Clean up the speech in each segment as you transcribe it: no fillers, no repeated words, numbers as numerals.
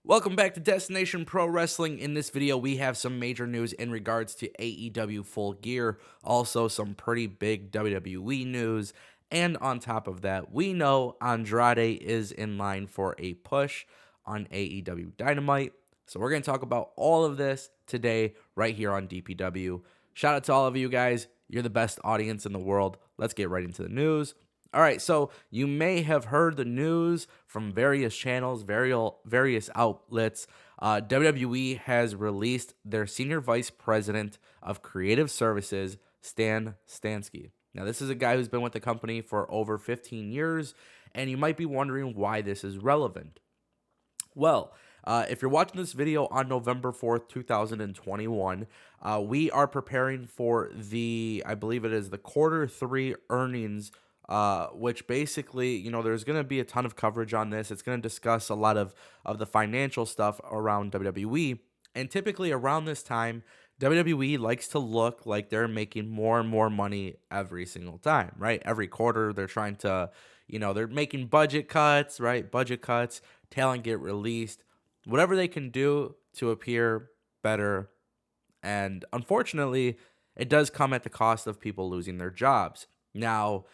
Welcome back to Destination Pro Wrestling. In this video, we have some major news in regards to AEW Full Gear, also some pretty big WWE news, and on top of that, we know Andrade is in line for a push on AEW Dynamite. So we're going to talk about all of this today right here on DPW. Shout out to all of you guys. You're the best audience in the world. Let's get right into the news. All right, so you may have heard the news from various channels, various outlets. WWE has released their Senior Vice President of Creative Services, Stan Stansky. Now, this is a guy who's been with the company for over 15 years, and you might be wondering why this is relevant. Well, if you're watching this video on November 4th, 2021, we are preparing for I believe it is the quarter 3 earnings, which basically, there's going to be a ton of coverage on this. It's going to discuss a lot of the financial stuff around WWE. And typically around this time, WWE likes to look like they're making more and more money every single time, right? Every quarter, they're trying to, they're making budget cuts, right? Budget cuts, talent get released, whatever they can do to appear better. And unfortunately, it does come at the cost of people losing their jobs. Now,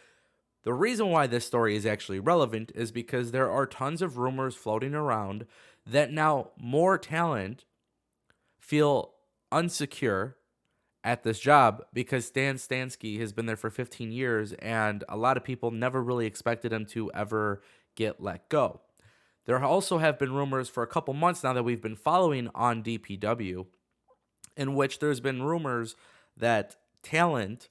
the reason why this story is actually relevant is because there are tons of rumors floating around that now more talent feel unsecure at this job because Stan Stansky has been there for 15 years and a lot of people never really expected him to ever get let go. There also have been rumors for a couple months now that we've been following on DPW in which there's been rumors that talent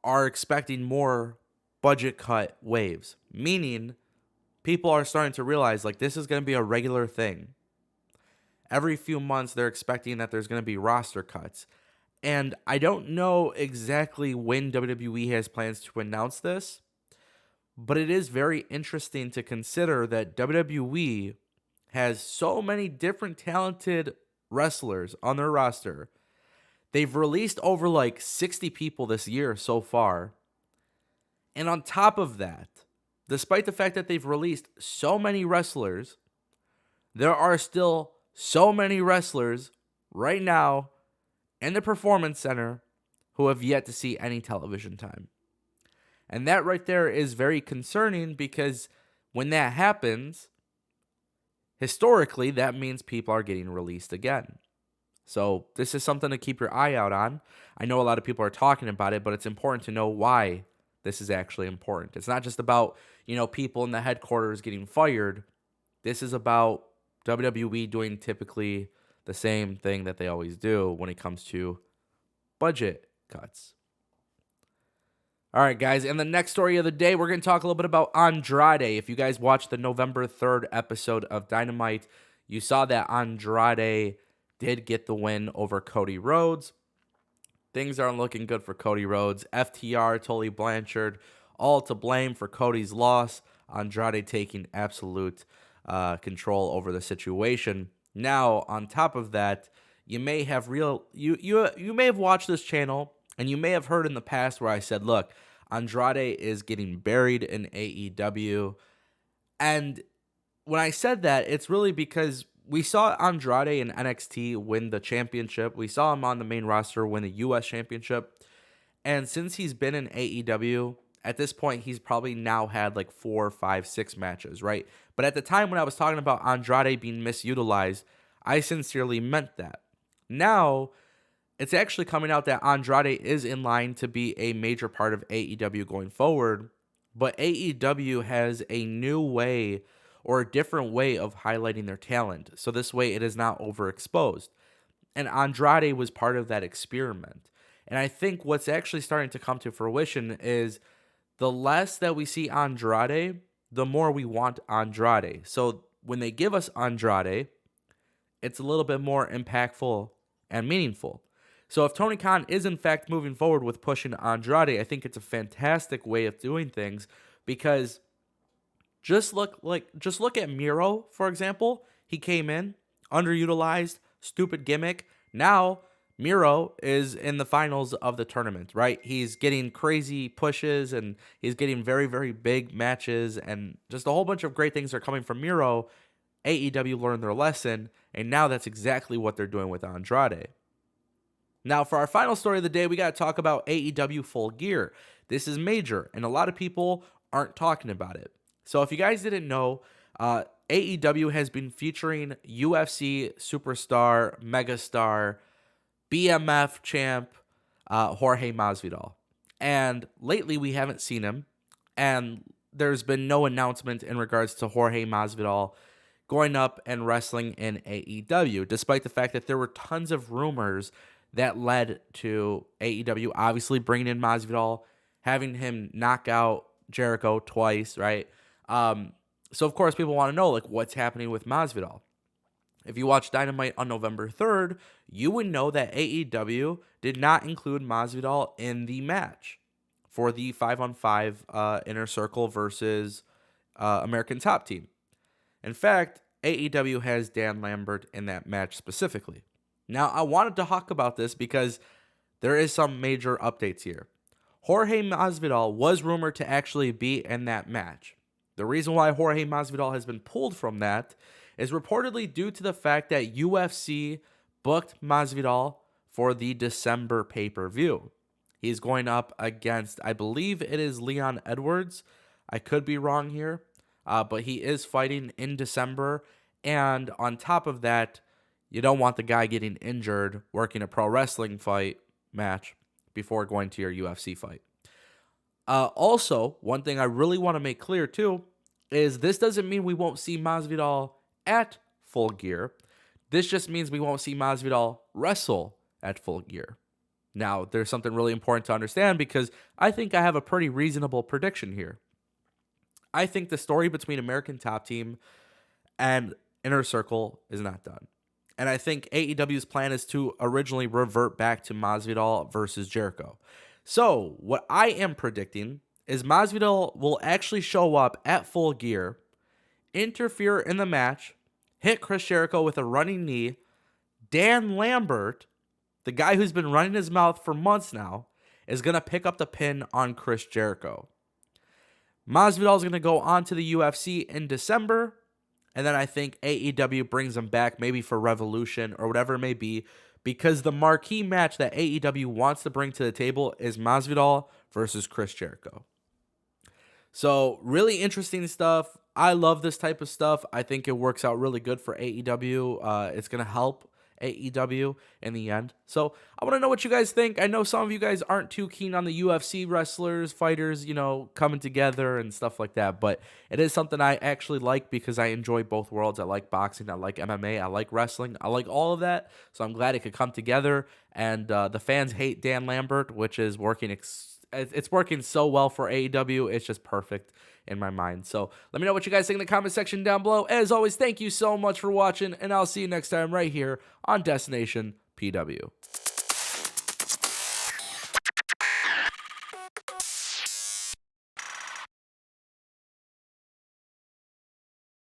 are expecting more budget cut waves, meaning people are starting to realize like this is going to be a regular thing. Every few months, they're expecting that there's going to be roster cuts. And I don't know exactly when WWE has plans to announce this, but it is very interesting to consider that WWE has so many different talented wrestlers on their roster. They've released over like 60 people this year so far. And on top of that, despite the fact that they've released so many wrestlers, there are still so many wrestlers right now in the Performance Center who have yet to see any television time. And that right there is very concerning because when that happens, historically, that means people are getting released again. So this is something to keep your eye out on. I know a lot of people are talking about it, but it's important to know why this is actually important. It's not just about, people in the headquarters getting fired. This is about WWE doing typically the same thing that they always do when it comes to budget cuts. All right, guys, and the next story of the day, we're going to talk a little bit about Andrade. If you guys watched the November 3rd episode of Dynamite, you saw that Andrade did get the win over Cody Rhodes. Things aren't looking good for Cody Rhodes. FTR, Tully Blanchard, all to blame for Cody's loss. Andrade taking absolute control over the situation. Now, on top of that, you may have you may have watched this channel and you may have heard in the past where I said, look, Andrade is getting buried in AEW. And when I said that, it's really because we saw Andrade in NXT win the championship. We saw him on the main roster win the US championship. And since he's been in AEW, at this point, he's probably now had like 4, 5, 6 matches, right? But at the time when I was talking about Andrade being misutilized, I sincerely meant that. Now, it's actually coming out that Andrade is in line to be a major part of AEW going forward, but AEW has a new way or a different way of highlighting their talent. So this way it is not overexposed. And Andrade was part of that experiment. And I think what's actually starting to come to fruition is the less that we see Andrade, the more we want Andrade. So when they give us Andrade, it's a little bit more impactful and meaningful. So if Tony Khan is in fact moving forward with pushing Andrade, I think it's a fantastic way of doing things because just look at Miro, for example. He came in, underutilized, stupid gimmick. Now Miro is in the finals of the tournament, right? He's getting crazy pushes and he's getting very, very big matches and just a whole bunch of great things are coming from Miro. AEW learned their lesson, and now that's exactly what they're doing with Andrade. Now, for our final story of the day, we got to talk about AEW Full Gear. This is major, and a lot of people aren't talking about it. So, if you guys didn't know, AEW has been featuring UFC superstar, megastar, BMF champ, Jorge Masvidal. And lately, we haven't seen him, and there's been no announcement in regards to Jorge Masvidal going up and wrestling in AEW, despite the fact that there were tons of rumors that led to AEW obviously bringing in Masvidal, having him knock out Jericho twice, right? So of course people want to know like what's happening with Masvidal. If you watch Dynamite on November 3rd, you would know that AEW did not include Masvidal in the match for the 5-on-5 Inner Circle versus American Top Team. In fact, AEW has Dan Lambert in that match specifically. Now, I wanted to talk about this because there is some major updates here. Jorge Masvidal was rumored to actually be in that match. The reason why Jorge Masvidal has been pulled from that is reportedly due to the fact that UFC booked Masvidal for the December pay-per-view. He's going up against, I believe it is Leon Edwards. I could be wrong here, but he is fighting in December. And on top of that, you don't want the guy getting injured working a pro wrestling fight match before going to your UFC fight. Also, one thing I really want to make clear too is this doesn't mean we won't see Masvidal at Full Gear. This just means we won't see Masvidal wrestle at Full Gear. Now, there's something really important to understand because I think I have a pretty reasonable prediction here. I think the story between American Top Team and Inner Circle is not done. And I think AEW's plan is to originally revert back to Masvidal versus Jericho. So, what I am predicting is Masvidal will actually show up at Full Gear, interfere in the match, hit Chris Jericho with a running knee. Dan Lambert, the guy who's been running his mouth for months now, is going to pick up the pin on Chris Jericho. Masvidal is going to go on to the UFC in December. And then I think AEW brings him back maybe for Revolution or whatever it may be, because the marquee match that AEW wants to bring to the table is Masvidal versus Chris Jericho. So really interesting stuff. I love this type of stuff. I think it works out really good for AEW. It's going to help AEW in the end. So I want to know what you guys think. I know some of you guys aren't too keen on the UFC wrestlers, fighters, coming together and stuff like that, but it is something I actually like because I enjoy both worlds. I like boxing, I like MMA, I like wrestling, I like all of that. So I'm glad it could come together. And the fans hate Dan Lambert, which is working it's working so well for AEW. It's just perfect in my mind. So let me know what you guys think in the comment section down below. As always, thank you so much for watching, and I'll see you next time right here on Destination PW.